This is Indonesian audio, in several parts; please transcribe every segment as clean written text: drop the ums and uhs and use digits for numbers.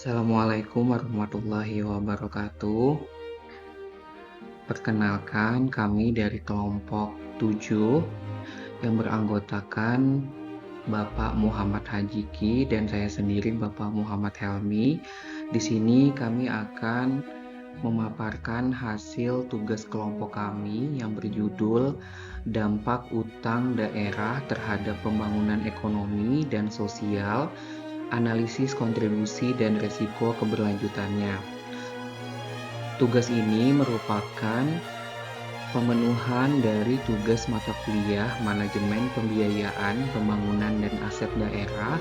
Assalamualaikum warahmatullahi wabarakatuh. Perkenalkan, kami dari kelompok 7 yang beranggotakan Bapak Muhammad Hajiki dan saya sendiri Bapak Muhammad Helmi. Di sini kami akan memaparkan hasil tugas kelompok kami yang berjudul Dampak Utang Daerah Terhadap Pembangunan Ekonomi dan Sosial, Analisis Kontribusi dan Resiko Keberlanjutannya. Tugas ini merupakan pemenuhan dari tugas mata kuliah Manajemen Pembiayaan Pembangunan dan Aset Daerah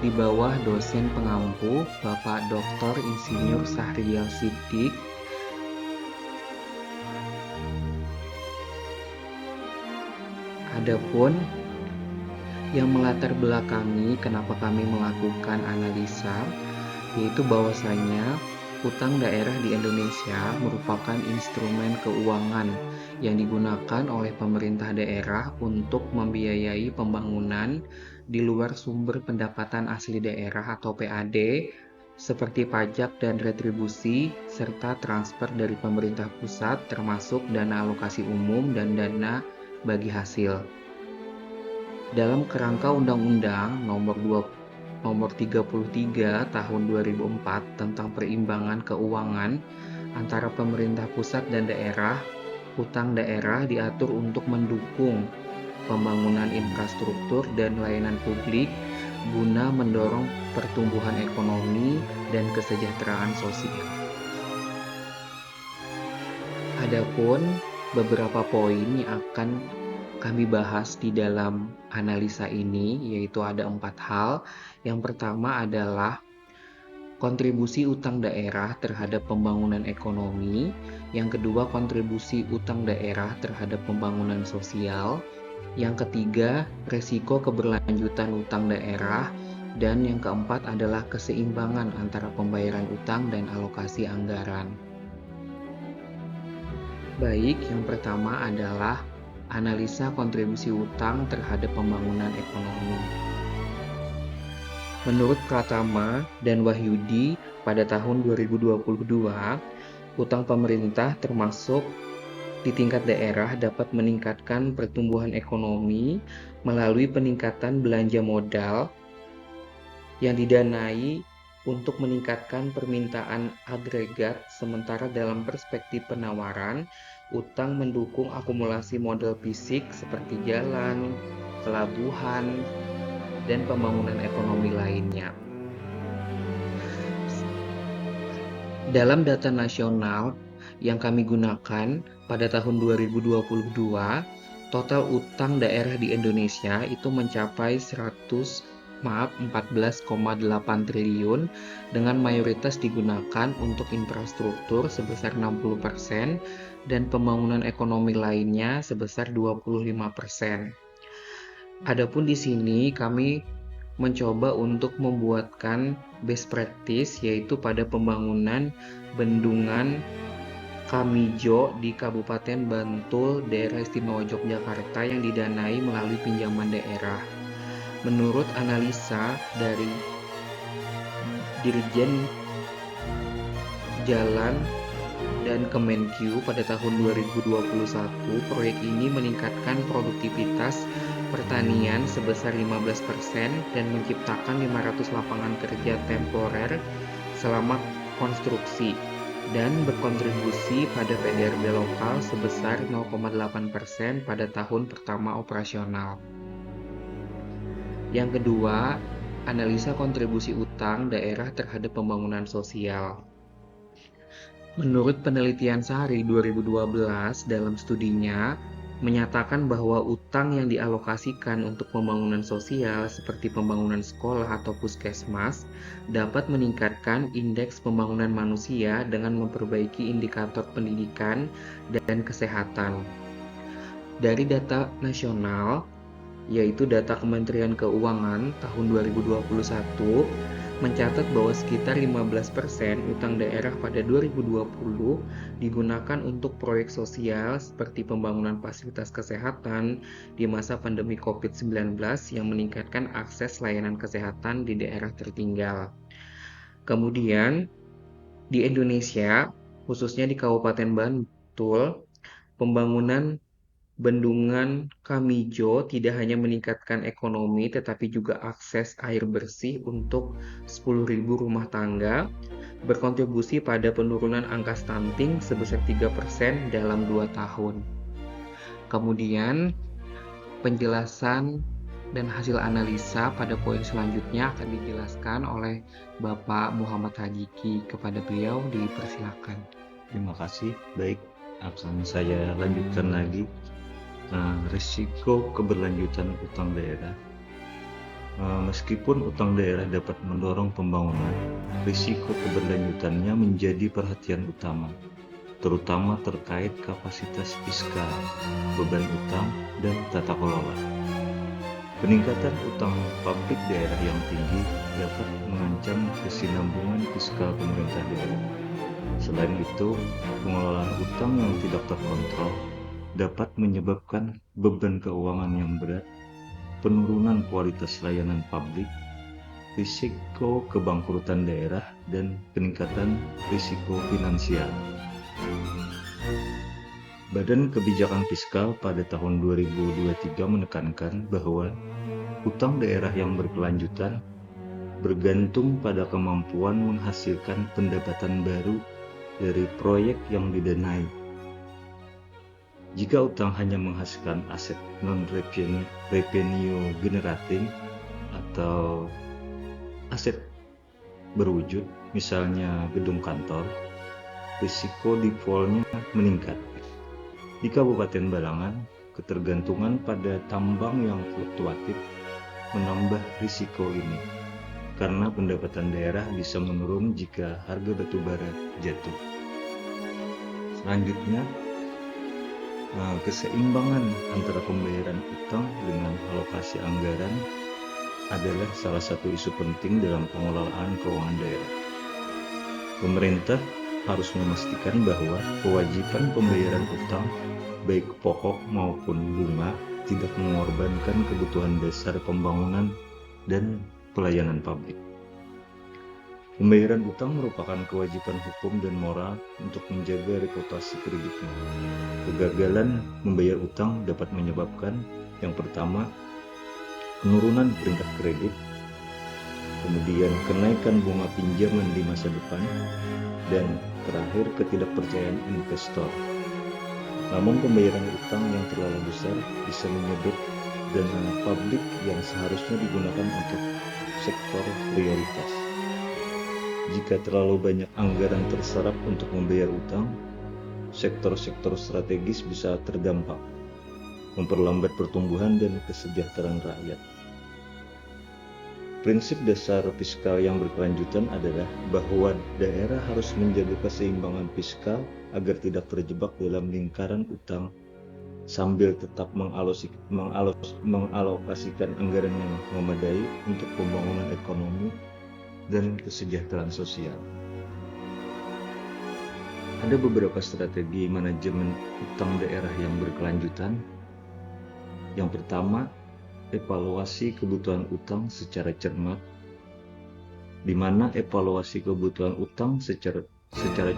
di bawah dosen pengampu Bapak Dr. Insinyur Syahrial Siddiq. Adapun yang melatar belakangi kenapa kami melakukan analisa, yaitu bahwasanya utang daerah di Indonesia merupakan instrumen keuangan yang digunakan oleh pemerintah daerah untuk membiayai pembangunan di luar sumber pendapatan asli daerah atau PAD, seperti pajak dan retribusi, serta transfer dari pemerintah pusat termasuk dana alokasi umum dan dana bagi hasil. Dalam kerangka Undang-Undang Nomor 33 Tahun 2004 tentang perimbangan keuangan antara pemerintah pusat dan daerah, utang daerah diatur untuk mendukung pembangunan infrastruktur dan layanan publik guna mendorong pertumbuhan ekonomi dan kesejahteraan sosial. Adapun beberapa poin yang akan kami bahas di dalam analisa ini, yaitu ada 4 hal. Yang pertama adalah kontribusi utang daerah terhadap pembangunan ekonomi. Yang kedua, kontribusi utang daerah terhadap pembangunan sosial. Yang ketiga, resiko keberlanjutan utang daerah. Dan yang keempat adalah keseimbangan antara pembayaran utang dan alokasi anggaran. Baik, yang pertama adalah analisa kontribusi utang terhadap pembangunan ekonomi. Menurut Pratama dan Wahyudi, pada tahun 2022, utang pemerintah termasuk di tingkat daerah dapat meningkatkan pertumbuhan ekonomi melalui peningkatan belanja modal yang didanai untuk meningkatkan permintaan agregat, sementara dalam perspektif penawaran, utang mendukung akumulasi modal fisik seperti jalan, pelabuhan, dan pembangunan ekonomi lainnya. Dalam data nasional yang kami gunakan pada tahun 2022, total utang daerah di Indonesia itu mencapai 14,8 triliun dengan mayoritas digunakan untuk infrastruktur sebesar 60% dan pembangunan ekonomi lainnya sebesar 25%. Adapun di sini kami mencoba untuk membuatkan best practice, yaitu pada pembangunan bendungan Kamijo di Kabupaten Bantul, Daerah Istimewa Yogyakarta yang didanai melalui pinjaman daerah. Menurut analisa dari Dirjen Jalan dan Kemenkyu pada tahun 2021, proyek ini meningkatkan produktivitas pertanian sebesar 15% dan menciptakan 500 lapangan kerja temporer selama konstruksi dan berkontribusi pada PDRB lokal sebesar 0,8% pada tahun pertama operasional. Yang kedua, analisa kontribusi utang daerah terhadap pembangunan sosial. Menurut penelitian Sari 2012 dalam studinya, menyatakan bahwa utang yang dialokasikan untuk pembangunan sosial seperti pembangunan sekolah atau puskesmas dapat meningkatkan indeks pembangunan manusia dengan memperbaiki indikator pendidikan dan kesehatan. Dari data nasional, yaitu data Kementerian Keuangan tahun 2021, mencatat bahwa sekitar 15% utang daerah pada 2020 digunakan untuk proyek sosial seperti pembangunan fasilitas kesehatan di masa pandemi COVID-19 yang meningkatkan akses layanan kesehatan di daerah tertinggal. Kemudian di Indonesia, khususnya di Kabupaten Bantul, pembangunan bendungan Kamijo tidak hanya meningkatkan ekonomi, tetapi juga akses air bersih untuk 10.000 rumah tangga, berkontribusi pada penurunan angka stunting sebesar 3% dalam 2 tahun. Kemudian, penjelasan dan hasil analisa pada poin selanjutnya akan dijelaskan oleh Bapak Muhammad Hadiki. Kepada beliau dipersilakan. Terima kasih. Baik, akan saya lanjutkan lagi. Risiko keberlanjutan utang daerah. Meskipun utang daerah dapat mendorong pembangunan, risiko keberlanjutannya menjadi perhatian utama, terutama terkait kapasitas fiskal, beban utang, dan tata kelola. Peningkatan utang publik daerah yang tinggi dapat mengancam kesinambungan fiskal pemerintah daerah. Selain itu, pengelolaan utang yang tidak terkontrol dapat menyebabkan beban keuangan yang berat, penurunan kualitas layanan publik, risiko kebangkrutan daerah, dan peningkatan risiko finansial. Badan Kebijakan Fiskal pada tahun 2023 menekankan bahwa utang daerah yang berkelanjutan bergantung pada kemampuan menghasilkan pendapatan baru dari proyek yang didanai. Jika utang hanya menghasilkan aset non-revenue generating atau aset berwujud, misalnya gedung kantor, risiko defaultnya meningkat. Di Kabupaten Balangan, ketergantungan pada tambang yang fluktuatif menambah risiko ini, karena pendapatan daerah bisa menurun jika harga batu bara jatuh. Selanjutnya, keseimbangan antara pembayaran utang dengan alokasi anggaran adalah salah satu isu penting dalam pengelolaan keuangan daerah. Pemerintah harus memastikan bahwa kewajiban pembayaran utang, baik pokok maupun bunga, tidak mengorbankan kebutuhan dasar pembangunan dan pelayanan publik. Pembayaran utang merupakan kewajiban hukum dan moral untuk menjaga reputasi kreditnya. Kegagalan membayar utang dapat menyebabkan, yang pertama, penurunan peringkat kredit, kemudian kenaikan bunga pinjaman di masa depan, dan terakhir ketidakpercayaan investor. Namun pembayaran utang yang terlalu besar bisa menyedot dana publik yang seharusnya digunakan untuk sektor prioritas. Jika terlalu banyak anggaran terserap untuk membayar utang, sektor-sektor strategis bisa terdampak, memperlambat pertumbuhan dan kesejahteraan rakyat. Prinsip dasar fiskal yang berkelanjutan adalah bahwa daerah harus menjaga keseimbangan fiskal agar tidak terjebak dalam lingkaran utang sambil tetap mengalokasikan anggaran yang memadai untuk pembangunan ekonomi dan kesejahteraan sosial. Ada beberapa strategi manajemen utang daerah yang berkelanjutan. Yang pertama, evaluasi kebutuhan utang secara cermat, di mana evaluasi kebutuhan utang secara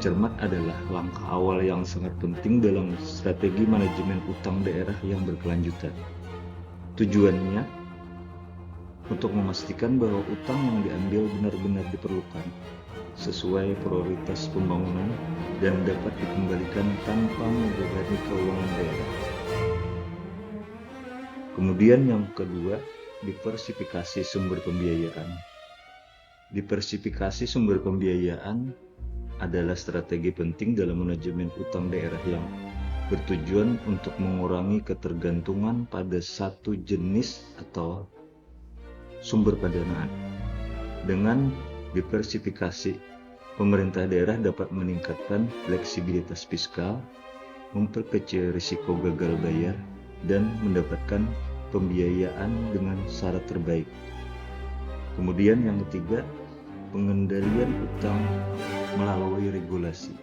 cermat adalah langkah awal yang sangat penting dalam strategi manajemen utang daerah yang berkelanjutan. Tujuannya untuk memastikan bahwa utang yang diambil benar-benar diperlukan sesuai prioritas pembangunan dan dapat dikembalikan tanpa membebani keuangan daerah. Kemudian yang kedua, diversifikasi sumber pembiayaan. Diversifikasi sumber pembiayaan adalah strategi penting dalam manajemen utang daerah yang bertujuan untuk mengurangi ketergantungan pada satu jenis atau sumber pendanaan. Dengan diversifikasi, pemerintah daerah dapat meningkatkan fleksibilitas fiskal, memperkecil risiko gagal bayar, dan mendapatkan pembiayaan dengan syarat terbaik. Kemudian yang ketiga, pengendalian utang melalui regulasi.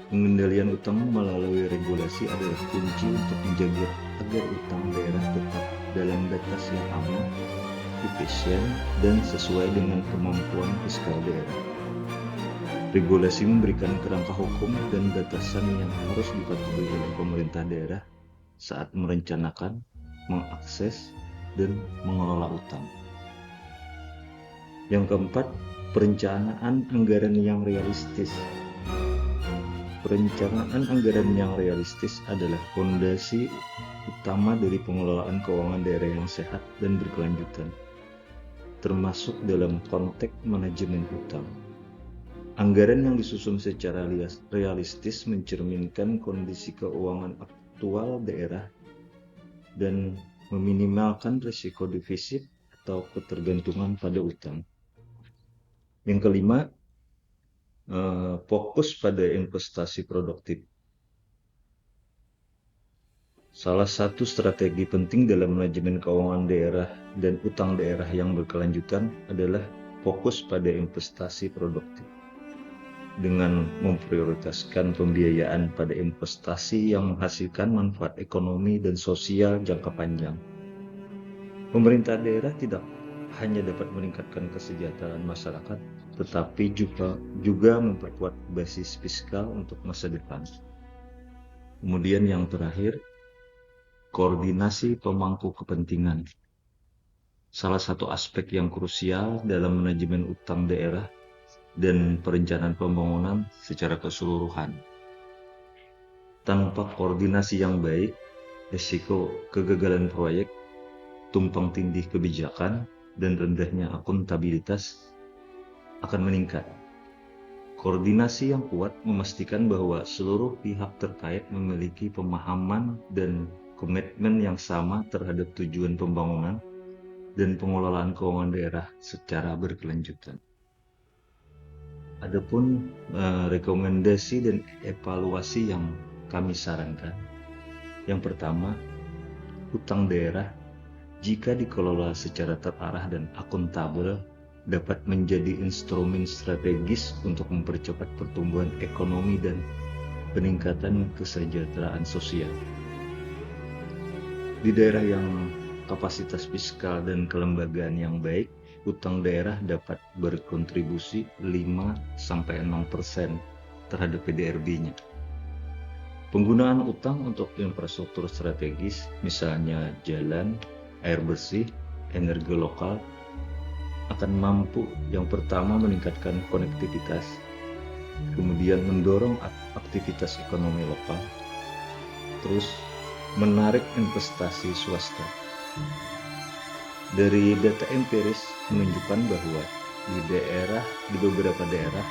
Pengendalian utang melalui regulasi adalah kunci untuk menjaga agar utang daerah tetap dalam batas yang aman efisien, dan sesuai dengan kemampuan fiskal daerah. Regulasi memberikan kerangka hukum dan batasan yang harus dipatuhi oleh pemerintah daerah saat merencanakan, mengakses, dan mengelola utang. Yang keempat, perencanaan anggaran yang realistis. Perencanaan anggaran yang realistis adalah fondasi utama dari pengelolaan keuangan daerah yang sehat dan berkelanjutan, termasuk dalam konteks manajemen utang. Anggaran yang disusun secara realistis mencerminkan kondisi keuangan aktual daerah dan meminimalkan risiko defisit atau ketergantungan pada utang. Yang kelima, fokus pada investasi produktif. Salah satu strategi penting dalam manajemen keuangan daerah dan utang daerah yang berkelanjutan adalah fokus pada investasi produktif. Dengan memprioritaskan pembiayaan pada investasi yang menghasilkan manfaat ekonomi dan sosial jangka panjang. Pemerintah daerah tidak hanya dapat meningkatkan kesejahteraan masyarakat, tetapi juga memperkuat basis fiskal untuk masa depan. Kemudian yang terakhir, koordinasi pemangku kepentingan. Salah satu aspek yang krusial dalam manajemen utang daerah dan perencanaan pembangunan secara keseluruhan. Tanpa koordinasi yang baik, risiko kegagalan proyek, tumpang tindih kebijakan, dan rendahnya akuntabilitas akan meningkat. Koordinasi yang kuat memastikan bahwa seluruh pihak terkait memiliki pemahaman dan komitmen yang sama terhadap tujuan pembangunan dan pengelolaan keuangan daerah secara berkelanjutan. Adapun rekomendasi dan evaluasi yang kami sarankan. Yang pertama, utang daerah jika dikelola secara terarah dan akuntabel dapat menjadi instrumen strategis untuk mempercepat pertumbuhan ekonomi dan peningkatan kesejahteraan sosial. Di daerah yang kapasitas fiskal dan kelembagaan yang baik, utang daerah dapat berkontribusi 5-6% terhadap PDRB-nya. Penggunaan utang untuk infrastruktur strategis, misalnya jalan, air bersih, energi lokal, akan mampu yang pertama meningkatkan konektivitas, kemudian mendorong aktivitas ekonomi lokal, terus menarik investasi swasta. Dari data empiris menunjukkan bahwa di beberapa daerah,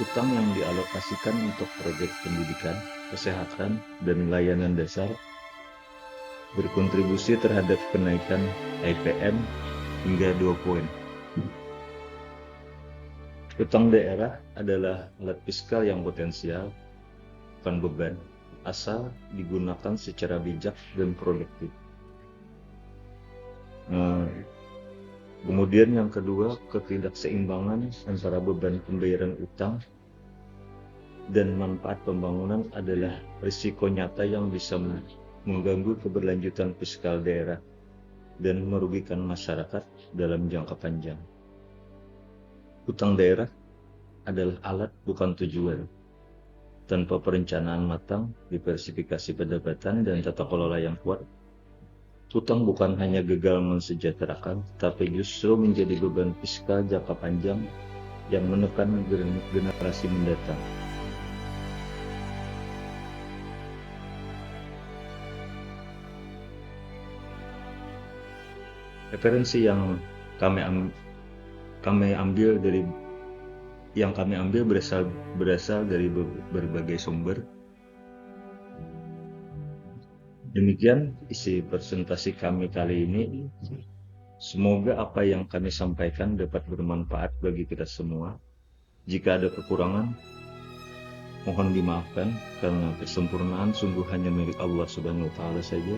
utang yang dialokasikan untuk proyek pendidikan, kesehatan, dan layanan dasar berkontribusi terhadap kenaikan IPM hingga 2 poin. Utang daerah adalah alat fiskal yang potensial, bukan beban, asal digunakan secara bijak dan produktif. Kemudian yang kedua, ketidakseimbangan antara beban pembayaran utang dan manfaat pembangunan adalah risiko nyata yang bisa mengganggu keberlanjutan fiskal daerah dan merugikan masyarakat dalam jangka panjang. Utang daerah adalah alat, bukan tujuan. Tanpa perencanaan matang, diversifikasi pendapatan, dan tata kelola yang kuat, utang bukan hanya gagal mensejahterakan, tapi justru menjadi beban fiskal jangka panjang yang menekan generasi mendatang. Referensi yang kami ambil berasal dari berbagai sumber. Demikian isi presentasi kami kali ini. Semoga apa yang kami sampaikan dapat bermanfaat bagi kita semua. Jika ada kekurangan, mohon dimaafkan karena kesempurnaan sungguh hanya milik Allah Subhanahu wa Ta'ala saja.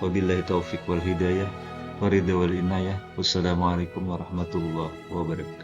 Wabillahi taufiq wal hidayah, waridha wal inayah. Wassalamualaikum warahmatullahi wabarakatuh.